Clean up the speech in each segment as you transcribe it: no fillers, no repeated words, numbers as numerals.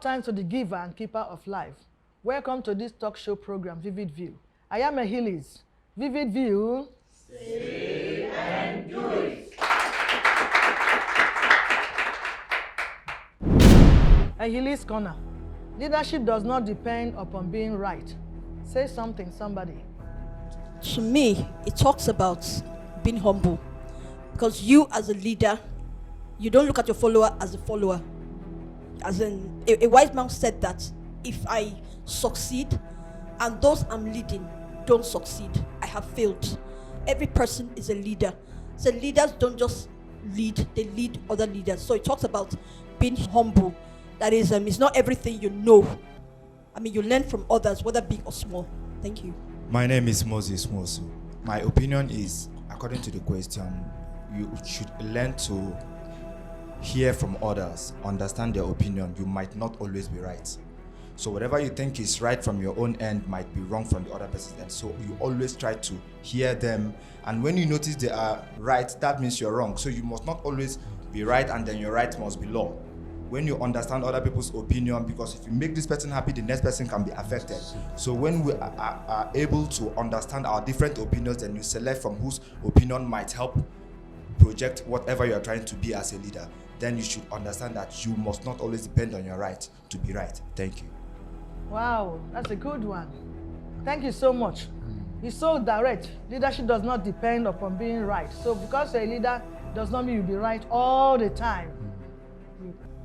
thanks to the giver and keeper of life. Welcome to this talk show program, Vivid View. I am Achilles. Vivid View. See and do it. Achilles Corner. Leadership does not depend upon being right. Say something, somebody. To me, it talks about being humble. Because you as a leader, you don't look at your follower as a follower. As in, a wise man said that if I succeed and those I'm leading don't succeed, I have failed. Every person is a leader. So leaders don't just lead, they lead other leaders. So it talks about being humble. That is, it's not everything you know. I mean, you learn from others, whether big or small. Thank you. My name is Moses Mosu. My opinion is, according to the question, you should learn to hear from others, understand their opinion. You might not always be right. So whatever you think is right from your own end might be wrong from the other person's end. So you always try to hear them. And when you notice they are right, that means you're wrong. So you must not always be right and then your right must be law. When you understand other people's opinion, because if you make this person happy, the next person can be affected. So when we are able to understand our different opinions, then you select from whose opinion might help project whatever you are trying to be as a leader. Then you should understand that you must not always depend on your right to be right. Thank you. Wow, that's a good one. Thank you so much. It's so direct. Leadership does not depend upon being right. So because you're a leader does not mean you'll be right all the time.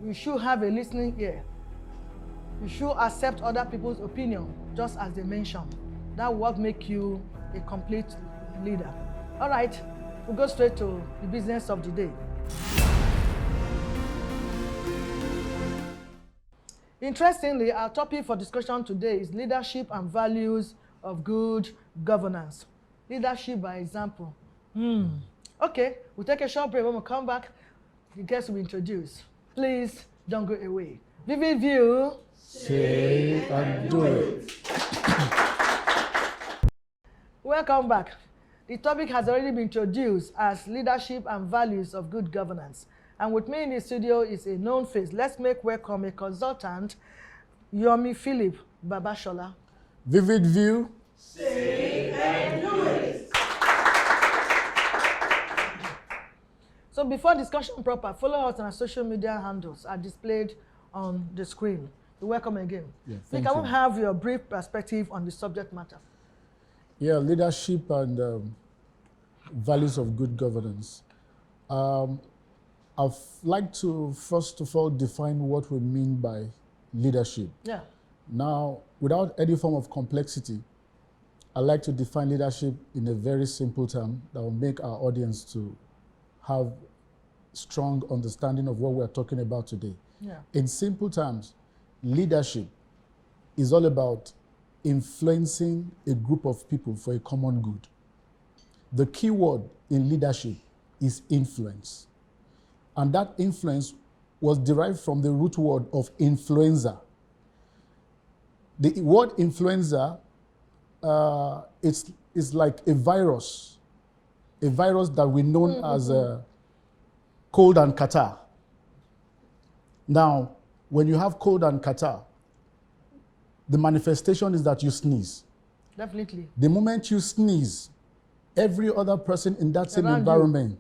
You should have a listening ear. You should accept other people's opinion, just as they mentioned. That will make you a complete leader. All right, we'll go straight to the business of the day. Interestingly, our topic for discussion today is leadership and values of good governance. Leadership by example. Okay, we'll take a short break. When we come back, the guests will be introduced. Please don't go away. Vivid View. Say and do it. Welcome back. The topic has already been introduced as leadership and values of good governance. And with me in the studio is a known face. Let's make welcome a consultant, Yomi Philip Babashola. Vivid View. Say and do it. So before discussion proper, follow us on our social media handles are displayed on the screen. You're welcome again. Yeah, So can we have your brief perspective on the subject matter? Yeah, leadership and values of good governance. I'd like to first of all define what we mean by leadership. Yeah. Now, without any form of complexity, I'd like to define leadership in a very simple term that will make our audience to have strong understanding of what we're talking about today. Yeah. In simple terms, leadership is all about influencing a group of people for a common good. The key word in leadership is influence. And that influence was derived from the root word of influenza. The word influenza is like a virus that we know as cold and catarrh. Now, when you have cold and catarrh, the manifestation is that you sneeze. Definitely. The moment you sneeze, every other person in that same Around environment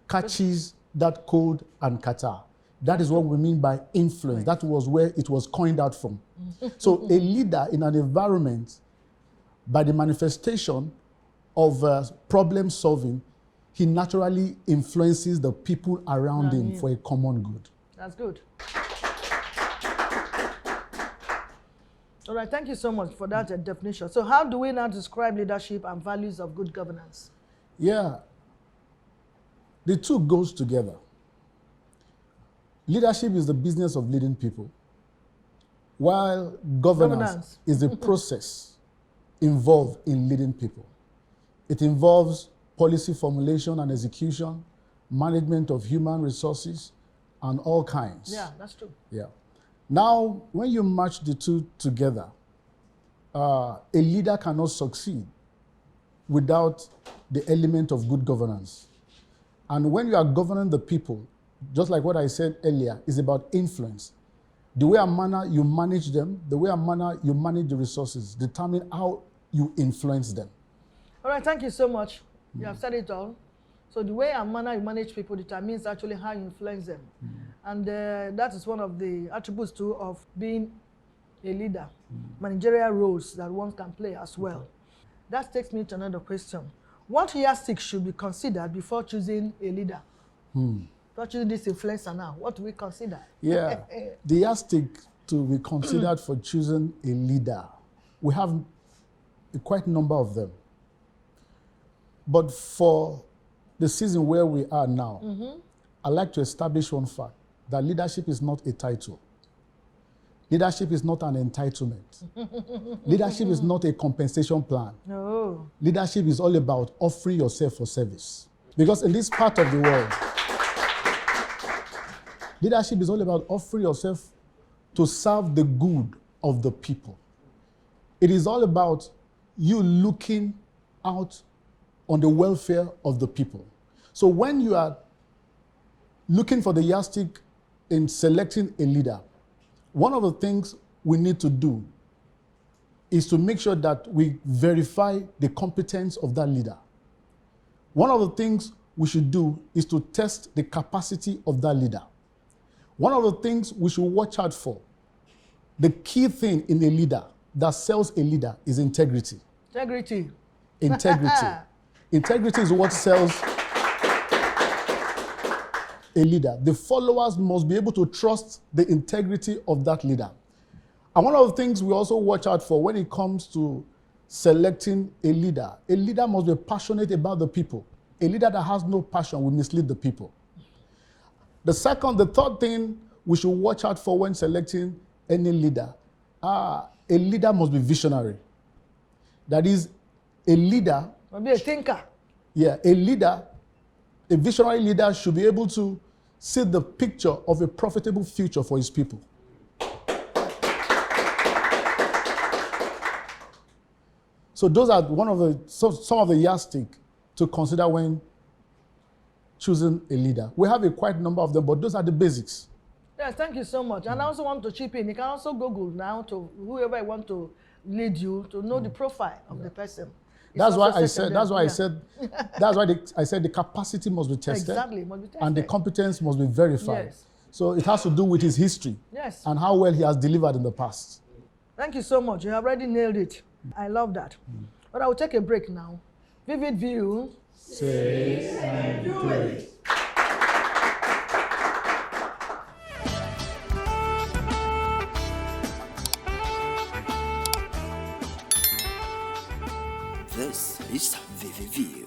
catches that cold and catarrh. That is what we mean by influence. That was where it was coined out from. So a leader in an environment, by the manifestation of problem solving, he naturally influences the people around him for a common good. That's good. All right, thank you so much for that definition. So how do we now describe leadership and values of good governance? Yeah, the two goes together. Leadership is the business of leading people, while governance is the process involved in leading people. It involves policy formulation and execution, management of human resources, and all kinds. Yeah, that's true. Yeah. Now, when you match the two together, a leader cannot succeed without the element of good governance. And when you are governing the people, just like what I said earlier, is about influence. The way and manner you manage them, the way and manner you manage the resources, determine how you influence them. All right, thank you so much. You have said it all. So the way and manner you manage people determines actually how you influence them. And that is one of the attributes too of being a leader. Managerial roles that one can play as well. That takes me to another question. What yardstick should be considered before choosing a leader? Before choosing this influencer now, what do we consider? Yeah, the yardstick to be considered for choosing a leader, we have a quite number of them. But for the season where we are now, I'd like to establish one fact, that leadership is not a title. Leadership is not an entitlement. Leadership is not a compensation plan. No. Leadership is all about offering yourself for service. Because in this part of the world, leadership is all about offering yourself to serve the good of the people. It is all about you looking out on the welfare of the people. So when you are looking for the yardstick in selecting a leader, one of the things we need to do is to make sure that we verify the competence of that leader. One of the things we should do is to test the capacity of that leader. One of the things we should watch out for, the key thing in a leader that sells a leader is integrity. Integrity. Integrity. Integrity is what sells a leader. The followers must be able to trust the integrity of that leader. And one of the things we also watch out for when it comes to selecting a leader must be passionate about the people. A leader that has no passion will mislead the people. The third thing we should watch out for when selecting any leader, a leader must be visionary. That is, a leader Must be a thinker. Yeah, a visionary leader should be able to see the picture of a profitable future for his people. So those are some of the yardstick to consider when choosing a leader. We have a quite number of them, but those are the basics. Yes, thank you so much. And I also want to chip in. You can also Google now to whoever you want to lead you to know the profile of the person. That's why I said the capacity must be tested. Exactly, must be tested. And the competence must be verified. Yes. So it has to do with his history. Yes. And how well he has delivered in the past. Thank you so much. You have already nailed it. I love that. But I will take a break now. Vivid View. Say and do it. This is Vivid View.